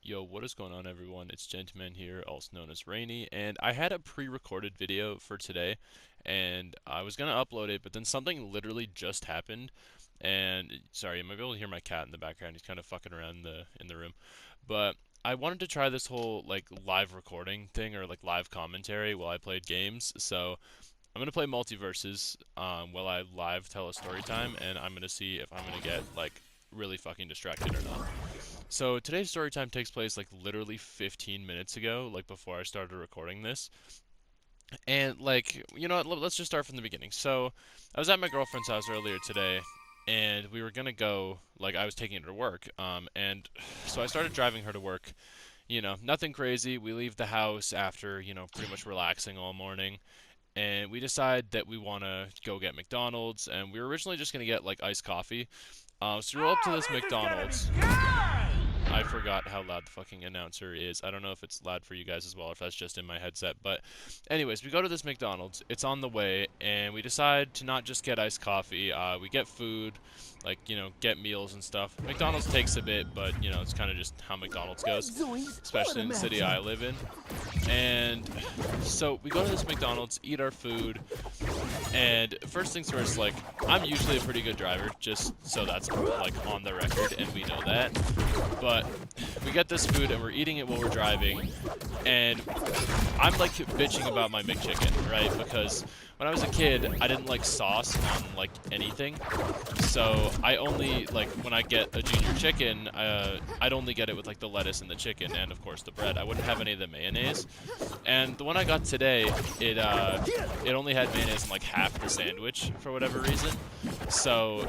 Yo, what is going on, everyone? It's GentooMan here, also known as Rainy, and I had a pre-recorded video for today, and I was gonna upload it, but then something literally just happened, and sorry, you might be able to hear my cat in the background. He's kind of fucking around in the room, but I wanted to try this whole like live recording thing or like live commentary while I played games. So I'm gonna play multiverses while I live tell a story time, and I'm gonna see if I'm gonna get like really fucking distracted or not. So today's story time takes place like literally 15 minutes ago, like before I started recording this. And like, you know what, let's just start from the beginning. So I was at my girlfriend's house earlier today, and we were gonna go, like I was taking her to work, and so I started driving her to work. You know, nothing crazy. We leave the house after, you know, pretty much relaxing all morning, and we decide that we want to go get McDonald's, and we were originally just gonna get like iced coffee. So we roll up to this McDonald's. I forgot how loud the fucking announcer is. I don't know if it's loud for you guys as well, or if that's just in my headset. But anyways, we go to this McDonald's. It's on the way, and we decide to not just get iced coffee. We get food, like, you know, get meals and stuff. McDonald's takes a bit, but, you know, it's kind of just how McDonald's goes, especially in the city I live in. And so we go to this McDonald's, eat our food, and first things first, like, I'm usually a pretty good driver, just so that's, like, on the record, and we know that. But we get this food, and we're eating it while we're driving, and I'm, like, bitching about my McChicken, right? Because when I was a kid, I didn't like sauce on, like, anything. So I only, like, when I get a junior chicken, I'd only get it with, like, the lettuce and the chicken and, of course, the bread. I wouldn't have any of the mayonnaise. And the one I got today, it only had mayonnaise in, like, half the sandwich for whatever reason. So,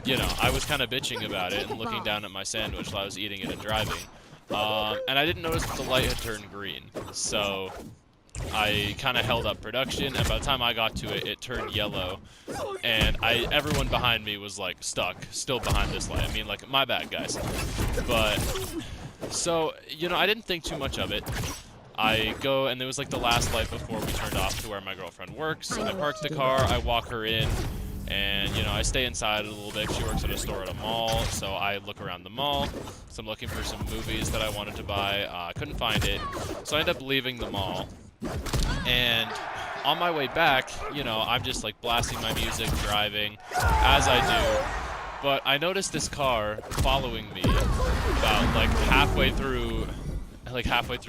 you know, I was kind of bitching about it and looking down at my sandwich while I was eating it and driving. And I didn't notice that the light had turned green. So I kind of held up production, and by the time I got to it, it turned yellow, and everyone behind me was, like, stuck, still behind this light. I mean, like, my bad, guys. But, so, you know, I didn't think too much of it. I go, and it was, like, the last light before we turned off to where my girlfriend works. I park the car, I walk her in, and, you know, I stay inside a little bit. She works at a store at a mall, so I look around the mall. So I'm looking for some movies that I wanted to buy. I couldn't find it, so I ended up leaving the mall. And on my way back, you know, I'm just like blasting my music, driving, as I do. But I noticed this car following me about like halfway through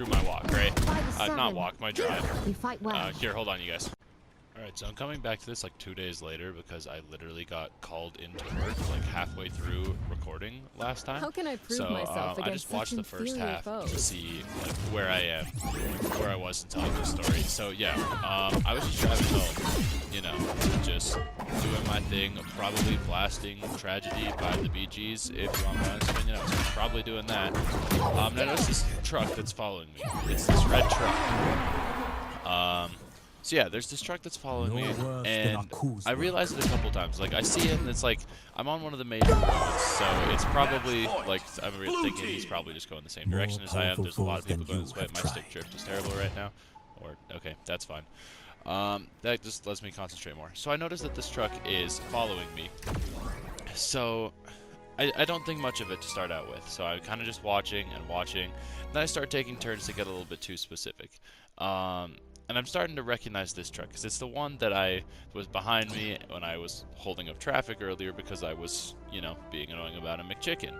my walk, right? Not walk, my drive. Here, hold on, you guys. Alright, so I'm coming back to this like 2 days later because I literally got called into work like halfway through recording last time. How can I prove So myself I against just watched such the first inferior half foes? to see like where I am, where I was in telling this story. So yeah, I was just driving home, you know, just doing my thing, probably blasting Tragedy by the Bee Gees. If you want my honest opinion, I was probably doing that. And I noticed this truck that's following me. It's this red truck. So yeah, there's this truck that's following me, and I realized it a couple times. Like, I see it, and it's like, I'm on one of the major roads, so it's probably, like, I'm thinking he's probably just going the same direction as I am. There's a lot of people going this way. My stick drift is terrible right now. Or, okay, that's fine. That just lets me concentrate more. So I noticed that this truck is following me. So I don't think much of it to start out with. So I'm kind of just watching and watching. And then I start taking turns to get a little bit too specific. And I'm starting to recognize this truck, because it's the one that was behind me when I was holding up traffic earlier because I was, you know, being annoying about a McChicken.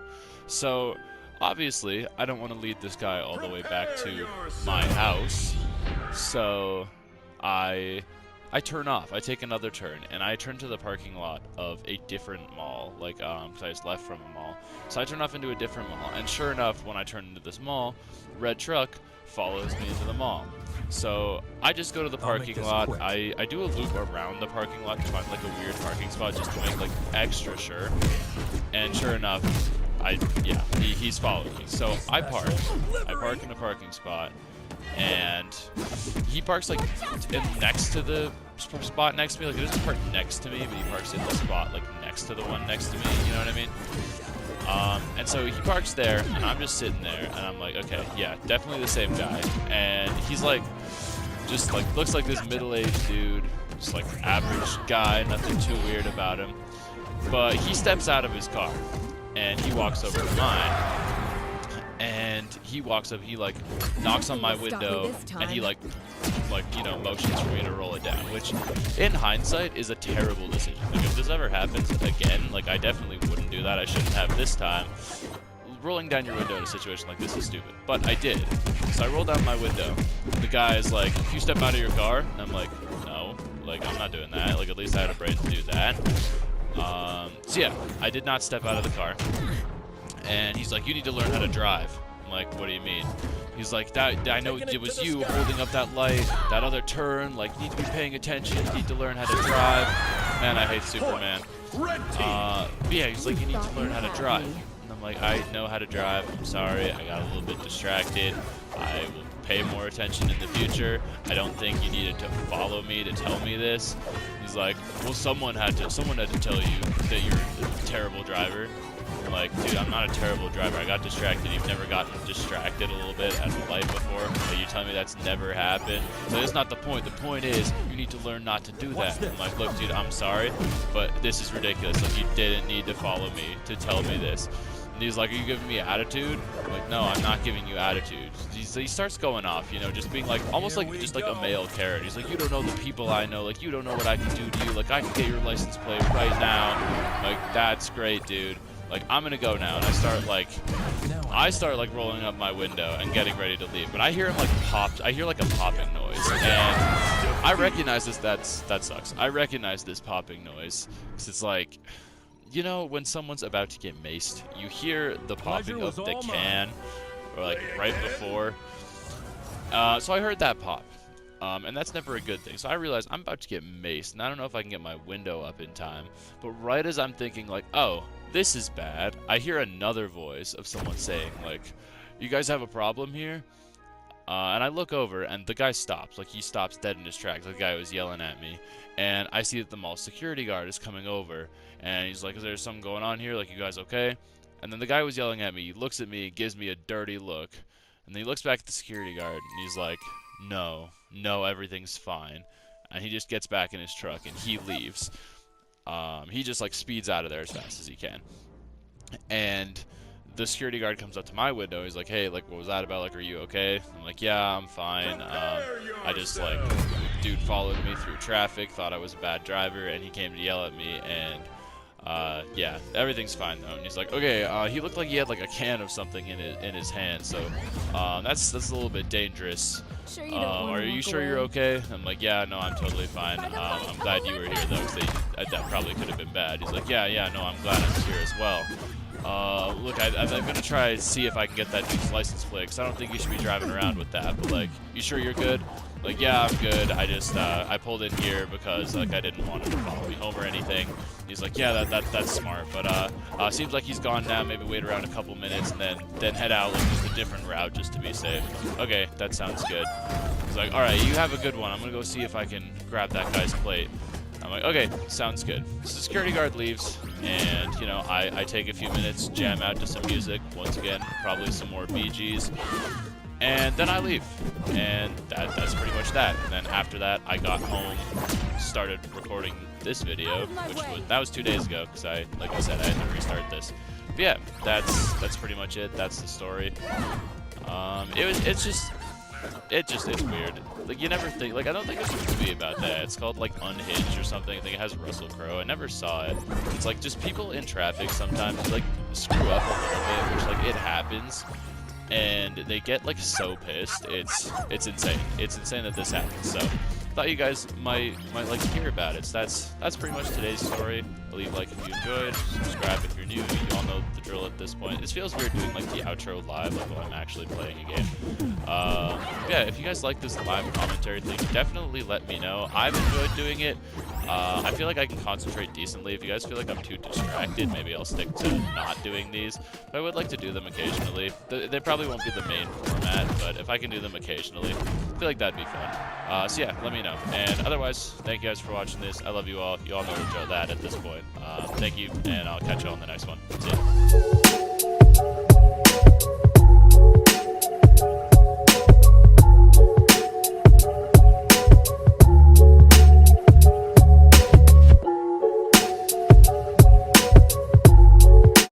So, obviously, I don't want to lead this guy all the way back to my house. So, I turn off. I take another turn, and I turn to the parking lot of a different mall, like, because I just left from a mall. So I turn off into a different mall, and sure enough, when I turn into this mall, red truck follows me into the mall. So I just go to the parking lot. I do a loop around the parking lot to find like a weird parking spot just to make like extra sure. And sure enough, he's following me. So I park in a parking spot, and he parks like next to the spot next to me. Like, he doesn't park next to me, but he parks in the spot like next to the one next to me. You know what I mean? And so he parks there, and I'm just sitting there, and I'm like, okay, yeah, definitely the same guy. And he's like, just like, looks like this middle-aged dude, just like average guy, nothing too weird about him. But he steps out of his car, and he walks over to mine, and he he walks up, he like knocks on my window, and he like you know, motions for me to roll it down, which in hindsight is a terrible decision. Like if this ever happens again, like I definitely wouldn't do that. I shouldn't have this time. Rolling down your window in a situation like this is stupid, but I did. So I rolled down my window. The guy is like, "If you step out of your car," and I'm like, "No, like I'm not doing that. Like at least I had a brain to do that." So yeah, I did not step out of the car. And he's like, "You need to learn how to drive." I'm like, "What do you mean?" He's like, "That I know it was you holding up that light, that other turn. Like, you need to be paying attention. You need to learn how to drive." Man, I hate Superman. Yeah, he's like, "You need to learn how to drive." And I'm like, "I know how to drive. I'm sorry. I got a little bit distracted. I will pay more attention in the future. I don't think you needed to follow me to tell me this." He's like, "Well, someone had to tell you that you're a terrible driver." I'm like, "Dude, I'm not a terrible driver. I got distracted." You've never gotten distracted a little bit at a light before? Like, you telling me that's never happened? So that's not the point. The point is, you need to learn not to do that. I'm like, "Look, dude, I'm sorry, but this is ridiculous. Like, you didn't need to follow me to tell me this." And he's like, "Are you giving me attitude?" I'm like, "No, I'm not giving you attitude." He starts going off, you know, just being like, almost like just like a male carrot. He's like, "You don't know the people I know. Like, you don't know what I can do to you. Like, I can get your license plate right now." Like, "That's great, dude. Like, I'm gonna go now." And I start like rolling up my window and getting ready to leave. But I hear him like I hear like a popping noise, and I recognize this. That sucks. I recognize this popping noise because it's like, you know, when someone's about to get maced, you hear the popping of the can, or like right before. So I heard that pop. And that's never a good thing. So I realized I'm about to get maced, and I don't know if I can get my window up in time. But right as I'm thinking, like, "Oh, this is bad," I hear another voice of someone saying, like, "You guys have a problem here?" And I look over, and the guy stops. Like, he stops dead in his tracks. The guy was yelling at me. And I see that the mall security guard is coming over. And he's like, "Is there something going on here? Like, you guys okay?" And then the guy was yelling at me. He looks at me, gives me a dirty look. And then he looks back at the security guard, and he's like, no, everything's fine." And he just gets back in his truck, and he leaves. He just, like, speeds out of there as fast as he can. And the security guard comes up to my window. He's like, "Hey, like, what was that about? Like, are you okay?" I'm like, "Yeah, I'm fine. I just, like, dude followed me through traffic, thought I was a bad driver, and he came to yell at me, and yeah, everything's fine though." And he's like, "Okay, he looked like he had like a can of something in his hand, so that's a little bit dangerous. Are you sure you're okay?" I'm like, "Yeah, no, I'm totally fine. I'm glad you were here though, because that probably could have been bad." He's like, yeah, no, I'm glad I'm here as well. Look, I'm gonna try and see if I can get that dude's license plate, because I don't think you should be driving around with that. But like, you sure you're good?" Like, "Yeah, I'm good. I just I pulled in here because like I didn't want him to follow me home or anything." He's like, "Yeah, that's smart, but seems like he's gone now. Maybe wait around a couple minutes and then head out like just a different route just to be safe." "Okay, that sounds good." He's like, "All right, you have a good one. I'm gonna go see if I can grab that guy's plate." I'm like, "Okay, sounds good." So the security guard leaves, and you know, I take a few minutes, jam out to some music once again, probably some more Bee Gees. And then I leave, and that's pretty much that. And then after that, I got home, started recording this video, that was 2 days ago, because like I said, I had to restart this. But yeah, that's pretty much it. That's the story. It's weird. Like, you never think, like, I don't think there's a movie about that. It's called like Unhinged or something. I think it has Russell Crowe. I never saw it. It's like just people in traffic sometimes like screw up a little bit, which like it happens. And they get like so pissed. It's insane. It's insane that this happens. So thought you guys might like to hear about it. So that's pretty much today's story. Leave a like if you enjoyed. Subscribe if you're new. You all know the drill at this point. It feels weird doing like the outro live, like while I'm actually playing a game. Yeah, if you guys like this live commentary thing, definitely let me know. I've enjoyed doing it. I feel like I can concentrate decently. If you guys feel like I'm too distracted, maybe I'll stick to not doing these. But I would like to do them occasionally. They probably won't be the main format, but if I can do them occasionally, I feel like that'd be fun. So yeah, let me know. And otherwise, thank you guys for watching this. I love you all. You all know that at this point. Thank you, and I'll catch you on the next one. See ya.